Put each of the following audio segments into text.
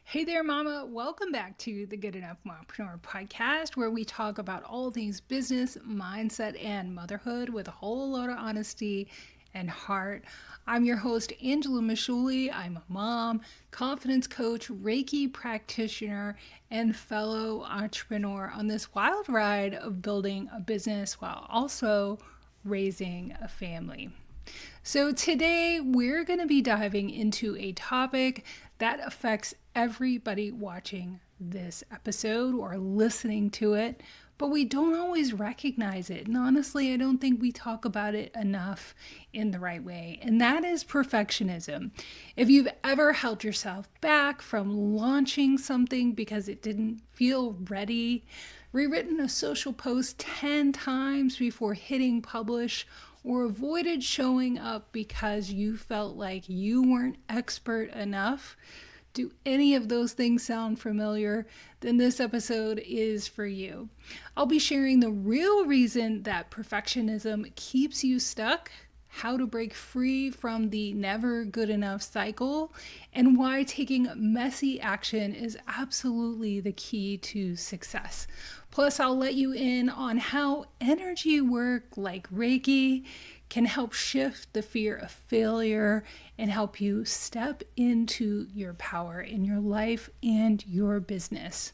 Hey there, Mama. Welcome back to the Good Enough Mompreneur podcast, where we talk about all things business, mindset, and motherhood with a whole lot of honesty and heart. I'm your host, Angela Mashuli. I'm a mom, confidence coach, Reiki practitioner, and fellow entrepreneur on this wild ride of building a business while also raising a family. So today we're going to be diving into a topic that affects everybody watching this episode or listening to it, but we don't always recognize it. And honestly, I don't think we talk about it enough in the right way. And that is perfectionism. If you've ever held yourself back from launching something because it didn't feel ready, rewritten a social post 10 times before hitting publish, or avoided showing up because you felt like you weren't expert enough, do any of those things sound familiar? Then this episode is for you. I'll be sharing the real reason that perfectionism keeps you stuck, how to break free from the never good enough cycle, and why taking messy action is absolutely the key to success. Plus, I'll let you in on how energy work like Reiki can help shift the fear of failure and help you step into your power in your life and your business.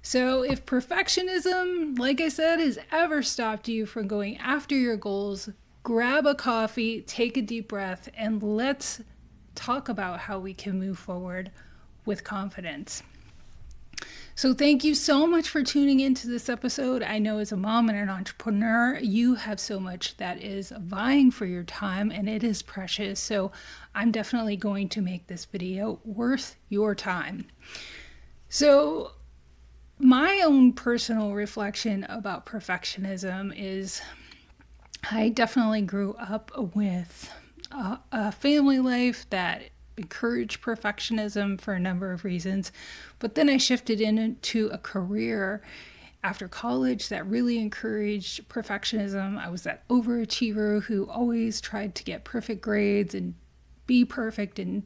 So if perfectionism, like I said, has ever stopped you from going after your goals, grab a coffee, take a deep breath, and let's talk about how we can move forward with confidence. So thank you so much for tuning into this episode. I know as a mom and an entrepreneur, you have so much that is vying for your time and it is precious. So I'm definitely going to make this video worth your time. So my own personal reflection about perfectionism is I definitely grew up with a family life that encouraged perfectionism for a number of reasons. But then I shifted into a career after college that really encouraged perfectionism. I was that overachiever who always tried to get perfect grades and be perfect and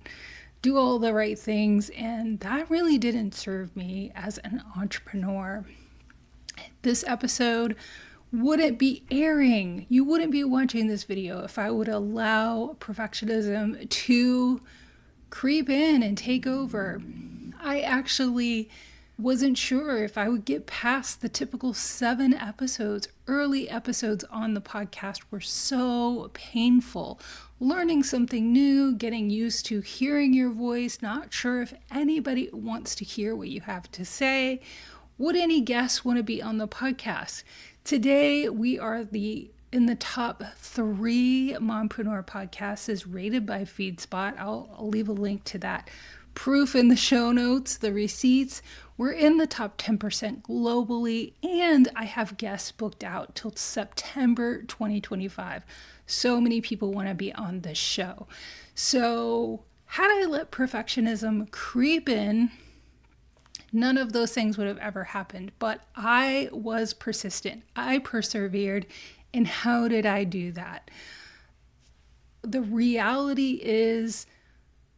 do all the right things. And that really didn't serve me as an entrepreneur. This episode wouldn't be airing. You wouldn't be watching this video if I would allow perfectionism to creep in and take over. I actually wasn't sure if I would get past the typical 7 episodes. Early episodes on the podcast were so painful. Learning something new, getting used to hearing your voice, not sure if anybody wants to hear what you have to say. Would any guests want to be on the podcast? Today, we are in the top 3 Mompreneur podcasts as rated by FeedSpot. I'll leave a link to that proof in the show notes, the receipts. We're in the top 10% globally, and I have guests booked out till September 2025. So many people want to be on this show. So had I let perfectionism creep in, none of those things would have ever happened, but I was persistent. I persevered. And how did I do that? The reality is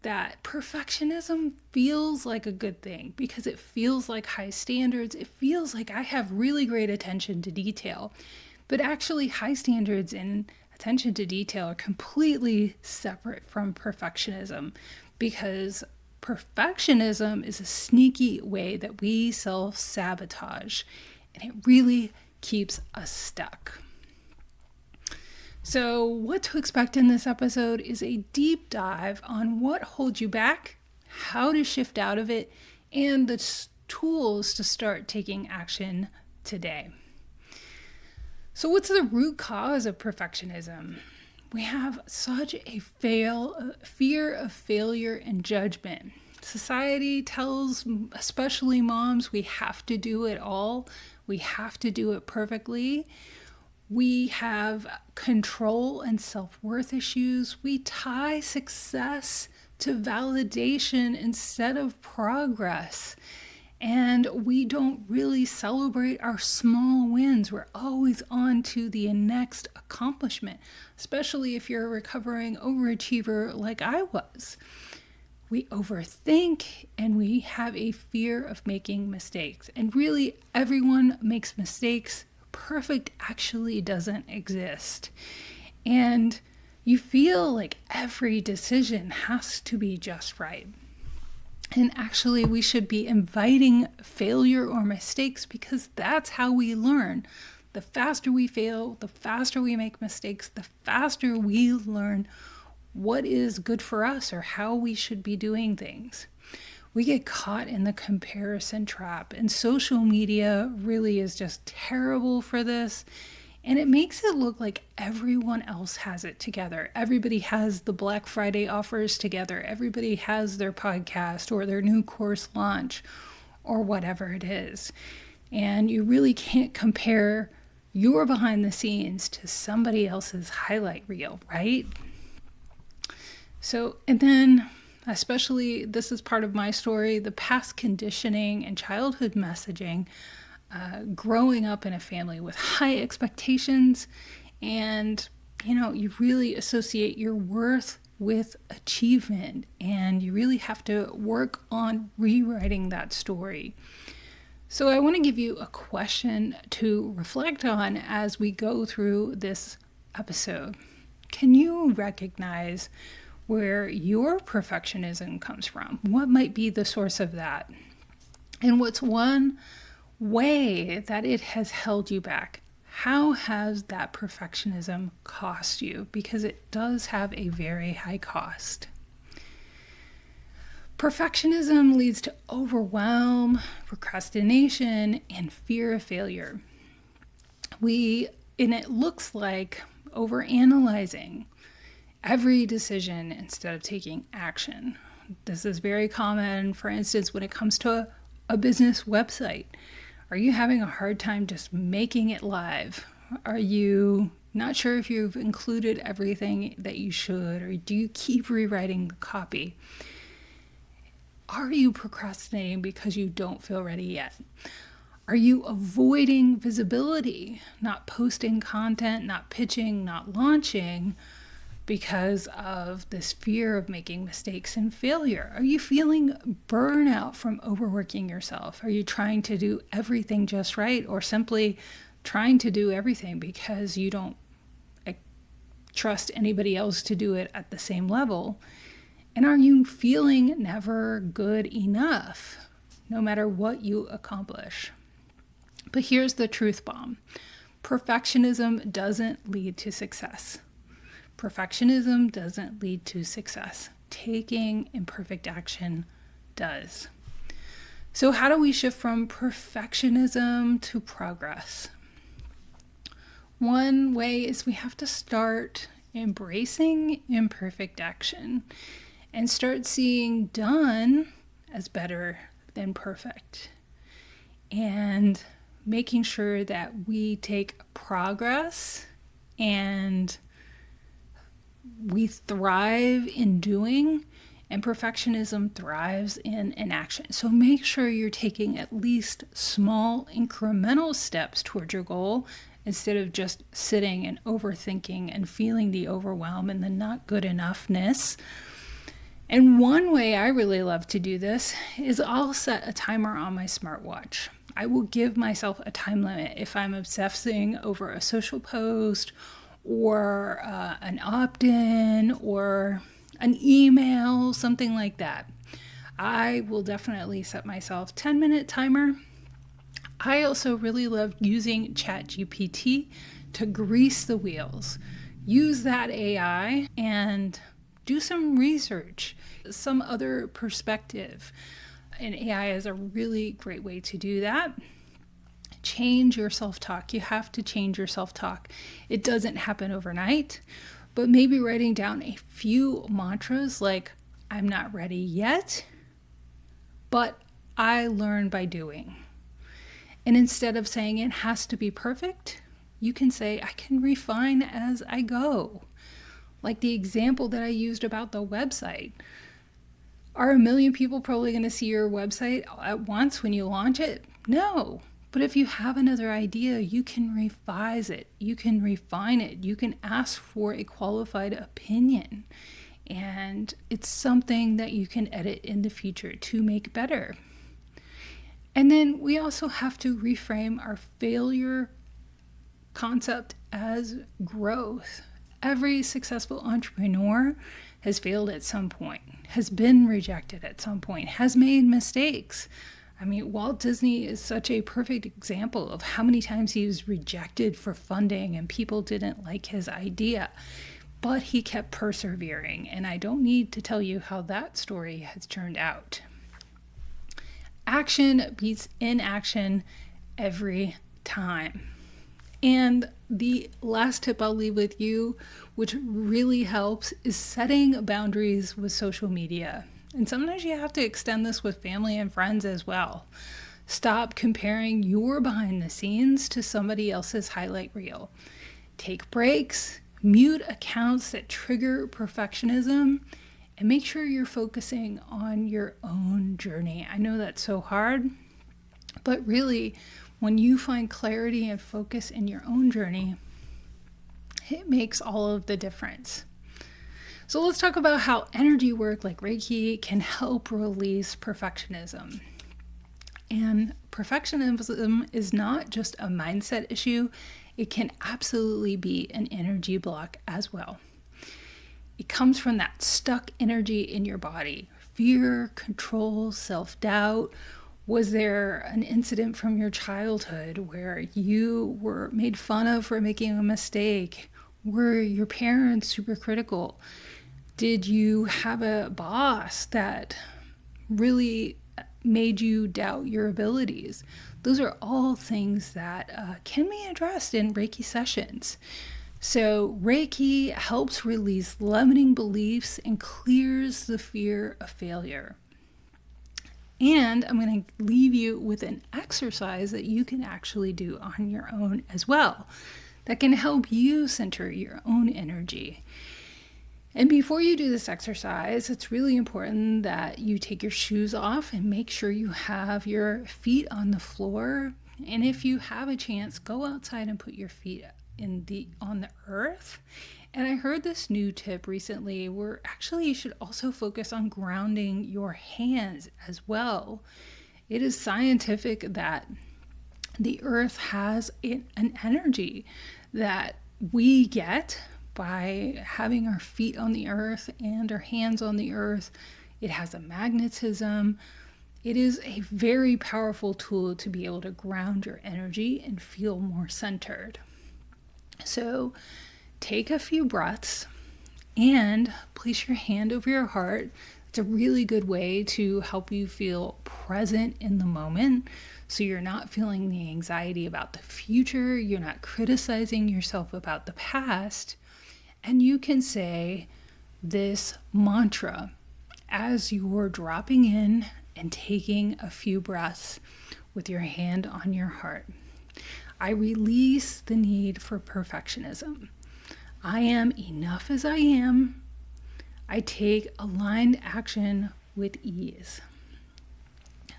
that perfectionism feels like a good thing because it feels like high standards. It feels like I have really great attention to detail. But actually, high standards and attention to detail are completely separate from perfectionism, because perfectionism is a sneaky way that we self-sabotage, and it really keeps us stuck. So what to expect in this episode is a deep dive on what holds you back, how to shift out of it, and the tools to start taking action today. So what's the root cause of perfectionism? We have such a fear of failure and judgment. Society tells, especially moms, we have to do it all. We have to do it perfectly. We have control and self-worth issues. We tie success to validation instead of progress. And we don't really celebrate our small wins. We're always on to the next accomplishment, especially if you're a recovering overachiever like I was. we overthink, and we have a fear of making mistakes. And really, everyone makes mistakes. Perfect actually doesn't exist. And you feel like every decision has to be just right. And actually, we should be inviting failure or mistakes, because that's how we learn. The faster we fail, the faster we make mistakes, the faster we learn what is good for us or how we should be doing things. We get caught in the comparison trap, and social media really is just terrible for this. And it makes it look like everyone else has it together. Everybody has the Black Friday offers together. Everybody has their podcast or their new course launch or whatever it is. And you really can't compare your behind the scenes to somebody else's highlight reel, right? So, and then especially, this is part of my story, the past conditioning and childhood messaging, growing up in a family with high expectations, and you really associate your worth with achievement, and you really have to work on rewriting that story. So I want to give you a question to reflect on as we go through this episode. Can you recognize where your perfectionism comes from? What might be the source of that? And what's one way that it has held you back? How has that perfectionism cost you? Because it does have a very high cost. Perfectionism leads to overwhelm, procrastination, and fear of failure. And it looks like overanalyzing every decision instead of taking action. This is very common, for instance, when it comes to a business website. Are you having a hard time just making it live? Are you not sure if you've included everything that you should, or do you keep rewriting the copy? Are you procrastinating because you don't feel ready yet? Are you avoiding visibility, not posting content, not pitching, not launching because of this fear of making mistakes and failure? Are you feeling burnout from overworking yourself? Are you trying to do everything just right, or simply trying to do everything because you don't trust anybody else to do it at the same level? And are you feeling never good enough, no matter what you accomplish? But here's the truth bomb. Perfectionism doesn't lead to success. Perfectionism doesn't lead to success. Taking imperfect action does. So how do we shift from perfectionism to progress? One way is we have to start embracing imperfect action and start seeing done as better than perfect, and making sure that we take progress and we thrive in doing, and perfectionism thrives in inaction. So make sure you're taking at least small incremental steps towards your goal, instead of just sitting and overthinking and feeling the overwhelm and the not good enoughness. And one way I really love to do this is I'll set a timer on my smartwatch. I will give myself a time limit if I'm obsessing over a social post or an opt-in or an email, something like that. I will definitely set myself 10-minute timer. I also really love using ChatGPT to grease the wheels. Use that AI and do some research, some other perspective. And AI is a really great way to do that. Change your self-talk. You have to change your self-talk. It doesn't happen overnight, but maybe writing down a few mantras like, I'm not ready yet, but I learn by doing. And instead of saying it has to be perfect, you can say, I can refine as I go. Like the example that I used about the website. Are a million people probably going to see your website at once when you launch it? No. But if you have another idea, you can revise it. You can refine it. You can ask for a qualified opinion. And it's something that you can edit in the future to make better. And then we also have to reframe our failure concept as growth. Every successful entrepreneur has failed at some point, has been rejected at some point, has made mistakes. I mean, Walt Disney is such a perfect example of how many times he was rejected for funding and people didn't like his idea. But he kept persevering, and I don't need to tell you how that story has turned out. Action beats inaction every time. And the last tip I'll leave with you, which really helps, is setting boundaries with social media. And sometimes you have to extend this with family and friends as well. Stop comparing your behind the scenes to somebody else's highlight reel. Take breaks, mute accounts that trigger perfectionism, and make sure you're focusing on your own journey. I know that's so hard, but really, when you find clarity and focus in your own journey, it makes all of the difference. So let's talk about how energy work like Reiki can help release perfectionism. And perfectionism is not just a mindset issue, it can absolutely be an energy block as well. It comes from that stuck energy in your body, fear, control, self-doubt. Was there an incident from your childhood where you were made fun of for making a mistake? Were your parents super critical? Did you have a boss that really made you doubt your abilities? Those are all things that can be addressed in Reiki sessions. So Reiki helps release limiting beliefs and clears the fear of failure. And I'm going to leave you with an exercise that you can actually do on your own as well that can help you center your own energy. And before you do this exercise, it's really important that you take your shoes off and make sure you have your feet on the floor. And if you have a chance, go outside and put your feet on the earth. And I heard this new tip recently where actually you should also focus on grounding your hands as well. It is scientific that the earth has an energy that we get by having our feet on the earth and our hands on the earth. It has a magnetism. It is a very powerful tool to be able to ground your energy and feel more centered. So take a few breaths and place your hand over your heart. It's a really good way to help you feel present in the moment. So you're not feeling the anxiety about the future. You're not criticizing yourself about the past. And you can say this mantra as you're dropping in and taking a few breaths with your hand on your heart. I release the need for perfectionism. I am enough as I am. I take aligned action with ease.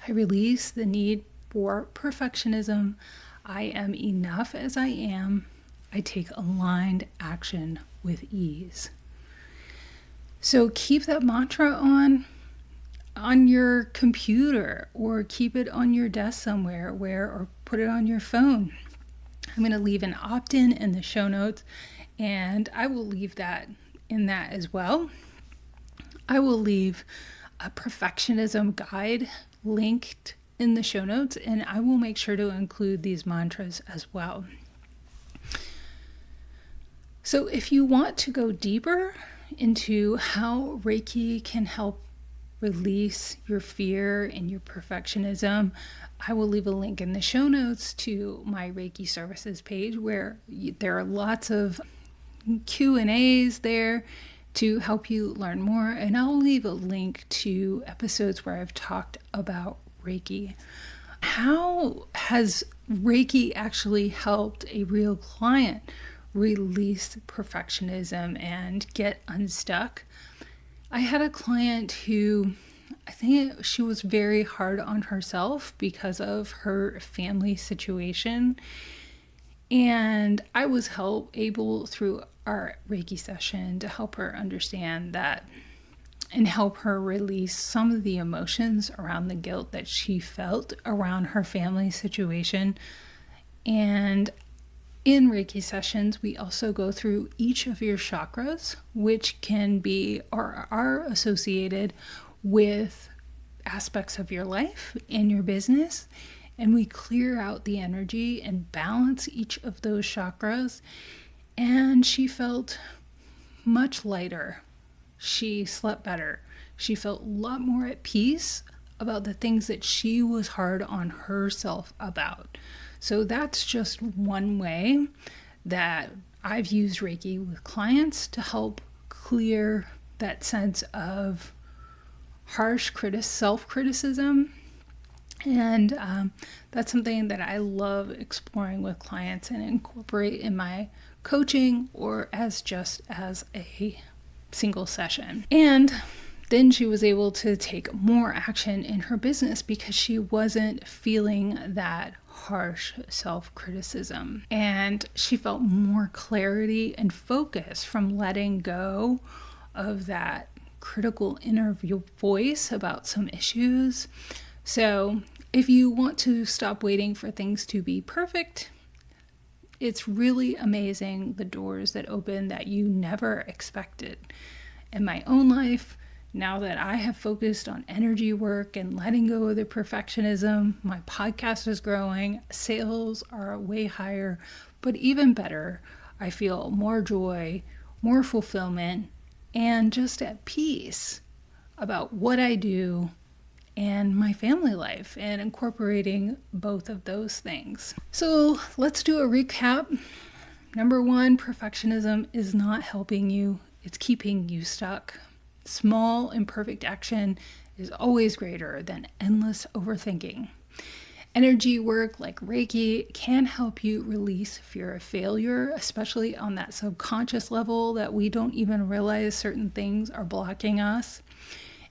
I release the need for perfectionism. I am enough as I am. I take aligned action with ease. So keep that mantra on your computer or keep it on your desk somewhere or put it on your phone. I'm going to leave an opt-in in the show notes, and I will leave that in that as well. I will leave a perfectionism guide linked in the show notes, and I will make sure to include these mantras as well. So if you want to go deeper into how Reiki can help release your fear and your perfectionism, I will leave a link in the show notes to my Reiki services page where there are lots of Q&As there to help you learn more. And I'll leave a link to episodes where I've talked about Reiki. How has Reiki actually helped a real client release perfectionism and get unstuck? I had a client who I think she was very hard on herself because of her family situation. And I was able through our Reiki session to help her understand that and help her release some of the emotions around the guilt that she felt around her family situation. And in Reiki sessions, we also go through each of your chakras, which can be or are associated with aspects of your life and your business. And we clear out the energy and balance each of those chakras. And she felt much lighter. She slept better. She felt a lot more at peace about the things that she was hard on herself about. So that's just one way that I've used Reiki with clients to help clear that sense of harsh self-criticism. And that's something that I love exploring with clients and incorporate in my coaching or as a single session. And then she was able to take more action in her business because she wasn't feeling that harsh self-criticism. And she felt more clarity and focus from letting go of that critical inner voice about some issues. So if you want to stop waiting for things to be perfect, it's really amazing the doors that open that you never expected. In my own life, now that I have focused on energy work and letting go of the perfectionism, my podcast is growing, sales are way higher, but even better, I feel more joy, more fulfillment, and just at peace about what I do and my family life and incorporating both of those things. So let's do a recap. Number one, perfectionism is not helping you. It's keeping you stuck. Small, imperfect action is always greater than endless overthinking. Energy work like Reiki can help you release fear of failure, especially on that subconscious level that we don't even realize certain things are blocking us.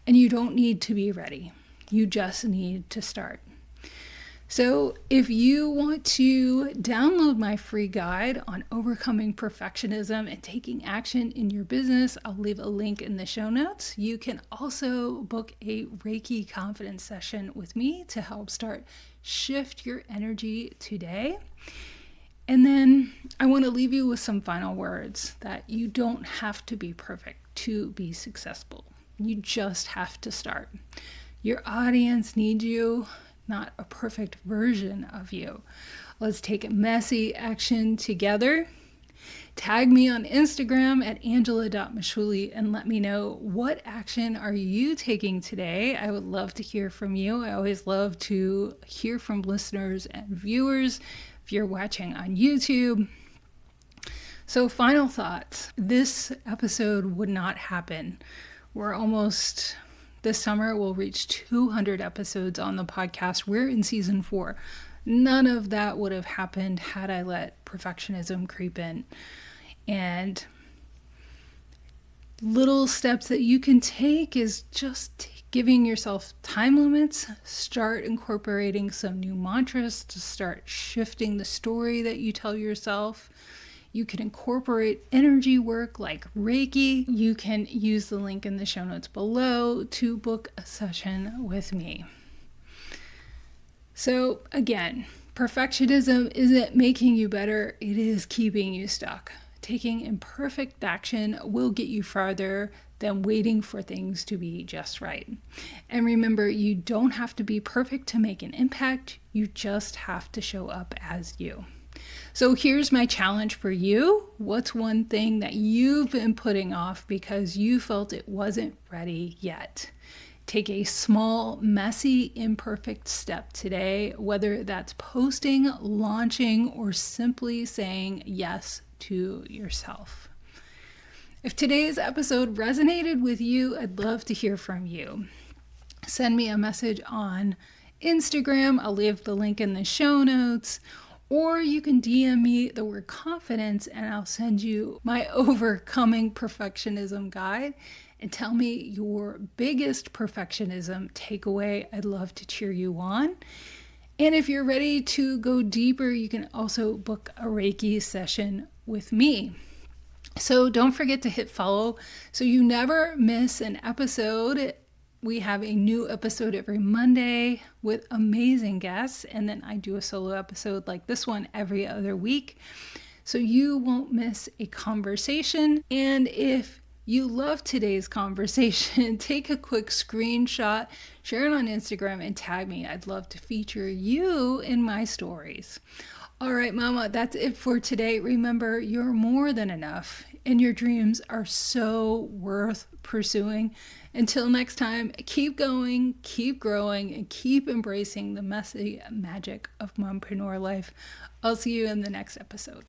And you don't need to be ready. You just need to start. So if you want to download my free guide on overcoming perfectionism and taking action in your business, I'll leave a link in the show notes. You can also book a Reiki confidence session with me to help shift your energy today. And then I want to leave you with some final words that you don't have to be perfect to be successful. You just have to start. Your audience needs you, not a perfect version of you. Let's take messy action together. Tag me on Instagram at angela.mashuli and let me know what action are you taking today. I would love to hear from you. I always love to hear from listeners and viewers if you're watching on YouTube. So final thoughts. This episode would not happen. This summer we'll reach 200 episodes on the podcast. We're in season 4. None of that would have happened had I let perfectionism creep in. And little steps that you can take is just giving yourself time limits. Start incorporating some new mantras to start shifting the story that you tell yourself. You can incorporate energy work like Reiki. You can use the link in the show notes below to book a session with me. So again, perfectionism isn't making you better, it is keeping you stuck. Taking imperfect action will get you farther than waiting for things to be just right. And remember, you don't have to be perfect to make an impact, you just have to show up as you. So here's my challenge for you. What's one thing that you've been putting off because you felt it wasn't ready yet? Take a small, messy, imperfect step today, whether that's posting, launching, or simply saying yes to yourself. If today's episode resonated with you, I'd love to hear from you. Send me a message on Instagram. I'll leave the link in the show notes. Or you can DM me the word confidence and I'll send you my overcoming perfectionism guide and tell me your biggest perfectionism takeaway. I'd love to cheer you on. And if you're ready to go deeper, you can also book a Reiki session with me. So don't forget to hit follow so you never miss an episode. We have a new episode every Monday with amazing guests, and then I do a solo episode like this one every other week. So you won't miss a conversation. And if you love today's conversation, take a quick screenshot, share it on Instagram, and tag me. I'd love to feature you in my stories. All right, Mama, that's it for today. Remember, you're more than enough, and your dreams are so worth pursuing. Until next time, keep going, keep growing, and keep embracing the messy magic of mompreneur life. I'll see you in the next episode.